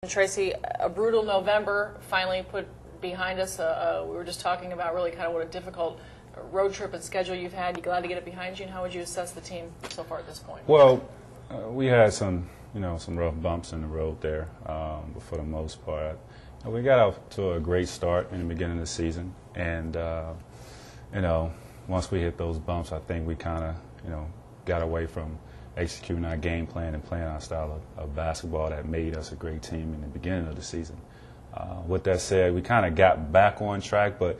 Tracy, a brutal November finally put behind us. We were just talking about really kind of what a difficult road trip and schedule you've had. You glad to get it behind you, and how would you assess the team so far at this point? Well, we had some rough bumps in the road there, but for the most part, we got off to a great start in the beginning of the season, and once we hit those bumps, I think we kind of got away from executing our game plan and playing our style of basketball that made us a great team in the beginning of the season. With that said, we kind of got back on track, but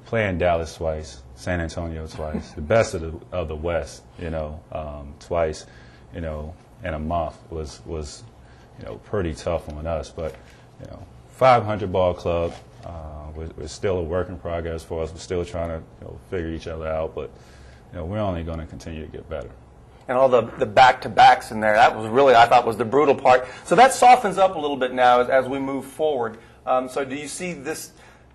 playing Dallas twice, San Antonio twice, the best of the West, twice, in a month was pretty tough on us. But 500 ball club, we're still a work in progress for us. We're still trying to figure each other out, but we're only going to continue to get better. And all the back-to-backs in there, that was really, I thought, was the brutal part. So that softens up a little bit now as we move forward. So do you see this,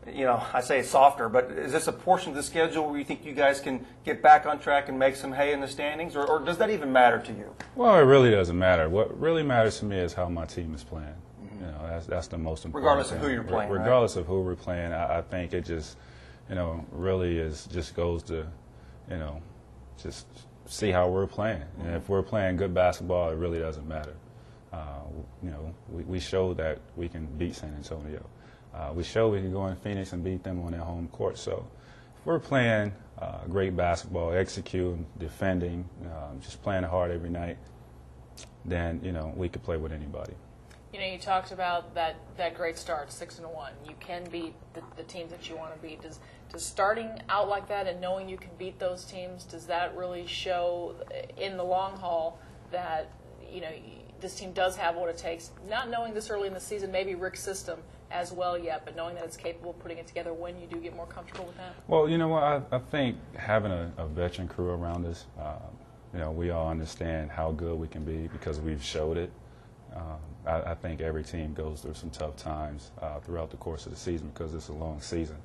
I say it's softer, but is this a portion of the schedule where you think you guys can get back on track and make some hay in the standings, or does that even matter to you? Well, it really doesn't matter. What really matters to me is how my team is playing. That's the most important Regardless thing. of who you're playing, Regardless right? of who we're playing, I think it just, really just goes to, just see how we're playing. And if we're playing good basketball, it really doesn't matter. We showed that we can beat San Antonio. We showed we can go in Phoenix and beat them on their home court. So if we're playing great basketball, executing, defending, just playing hard every night, then, we could play with anybody. You talked about that great start, 6-1. You can beat the teams that you want to beat. Does starting out like that and knowing you can beat those teams, does that really show in the long haul that this team does have what it takes? Not knowing this early in the season, maybe Rick's system as well yet, but knowing that it's capable of putting it together when you do get more comfortable with that. Well, you know what? I think having a veteran crew around us, we all understand how good we can be because we've showed it. I think every team goes through some tough times throughout the course of the season because it's a long season.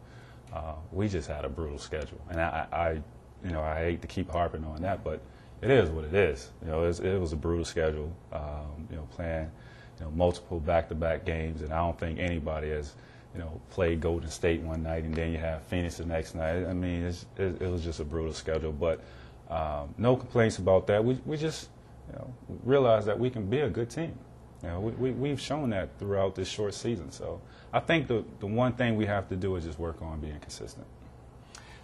We just had a brutal schedule, and I hate to keep harping on that, but it is what it is. It was a brutal schedule. Playing multiple back-to-back games, and I don't think anybody has played Golden State one night and then you have Phoenix the next night. I mean, it was just a brutal schedule, but no complaints about that. We just realized that we can be a good team. We've shown that throughout this short season. So I think the one thing we have to do is just work on being consistent.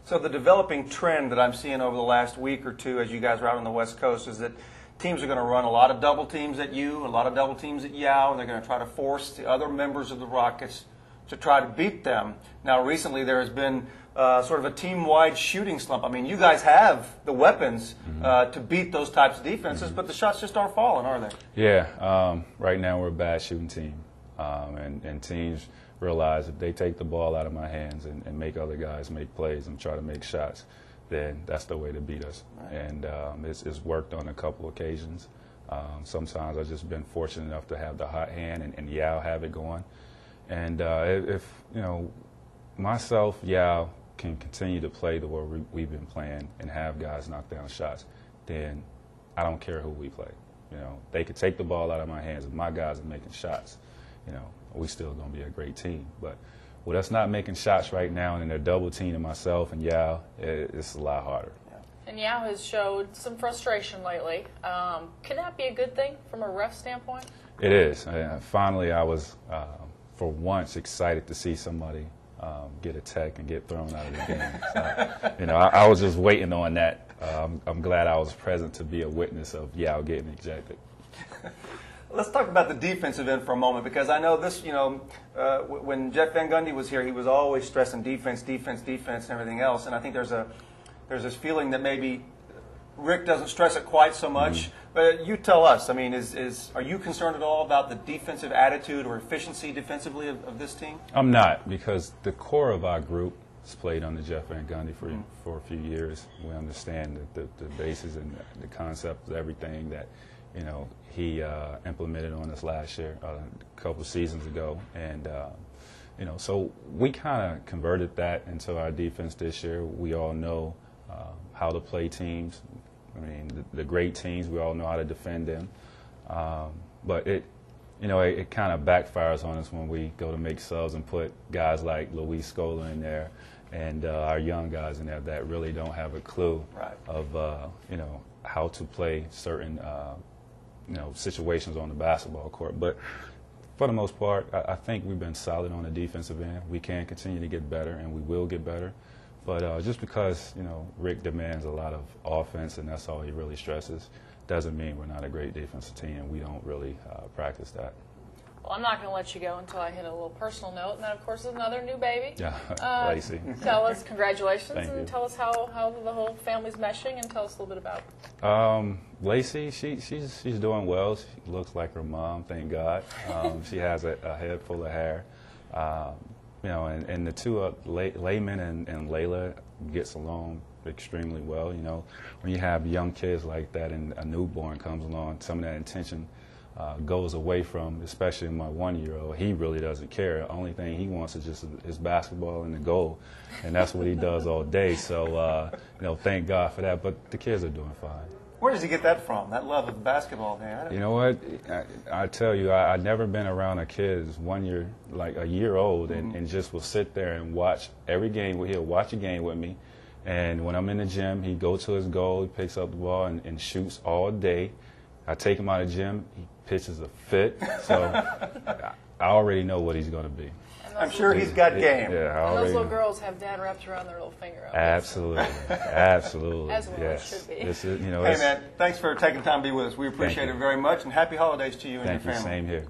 So the developing trend that I'm seeing over the last week or two as you guys are out on the West Coast is that teams are going to run a lot of double teams at you, a lot of double teams at Yao, and they're going to try to force the other members of the Rockets to try to beat them. Now, recently there has been sort of a team-wide shooting slump. I mean, you guys have the weapons to beat those types of defenses, but the shots just aren't falling, are they? Yeah. Right now we're a bad shooting team, and teams realize if they take the ball out of my hands and make other guys make plays and try to make shots, then that's the way to beat us. Right. And it's worked on a couple occasions. Sometimes I've just been fortunate enough to have the hot hand and Yao have it going. And if myself, Yao, can continue to play the way we've been playing and have guys knock down shots, then I don't care who we play. They could take the ball out of my hands. If my guys are making shots, we still going to be a great team. But with us not making shots right now and they're double teaming myself and Yao, it's a lot harder. And Yao has showed some frustration lately. Can that be a good thing from a ref standpoint? It is. Finally, I was, for once, excited to see somebody get a tech and get thrown out of the game. So, I was just waiting on that. I'm glad I was present to be a witness of Yao getting ejected. Let's talk about the defensive end for a moment, because I know this, when Jeff Van Gundy was here, he was always stressing defense, defense, defense, and everything else. And I think there's this feeling that maybe Rick doesn't stress it quite so much. But you tell us, I mean, are you concerned at all about the defensive attitude or efficiency defensively of this team? I'm not, because the core of our group has played under Jeff Van Gundy for a few years. We understand the basis and the concept of everything that he implemented on us last year, a couple of seasons ago, and so we kind of converted that into our defense this year. We all know how to play teams. I mean, the great teams, we all know how to defend them. But you know, it kind of backfires on us when we go to make subs and put guys like Luis Scola in there and our young guys in there that really don't have a clue of, you know, how to play certain, you know, situations on the basketball court. But for the most part, I think we've been solid on the defensive end. We can continue to get better, and we will get better. But just because, you know, Rick demands a lot of offense, and that's all he really stresses, doesn't mean we're not a great defensive team. We don't really practice that. Well, I'm not going to let you go until I hit a little personal note, and that, of course, is another new baby. Yeah, Lacey. Tell us, congratulations, Thank and you. tell us how the whole family's meshing, and tell us a little bit about it. Lacey, she's doing well. She looks like her mom, thank God. She has a head full of hair. You know, and the two, Layman and Layla, gets along extremely well. You know, when you have young kids like that and a newborn comes along, some of that intention goes away from, especially my 1-year-old. He really doesn't care. The only thing he wants is just his basketball and the goal, and that's what he does all day. So, you know, thank God for that. But the kids are doing fine. Where does he get that from, that love of basketball, man? You know what? I tell you, I've never been around a kid who's 1 year, like a year old, and just will sit there and watch every game. He'll watch a game with me. And when I'm in the gym, he goes to his goal, he picks up the ball and shoots all day. I take him out of the gym, he pitches a fit. So I already know what he's going to be. I'm sure he's got game. Yeah, And those little girls have dad wrapped around their little finger. Absolutely, absolutely. As well yes. it should be. It's, you know, Hey, man, thanks for taking time to be with us. We appreciate it very much, and happy holidays to you and your family. Thank you, same here.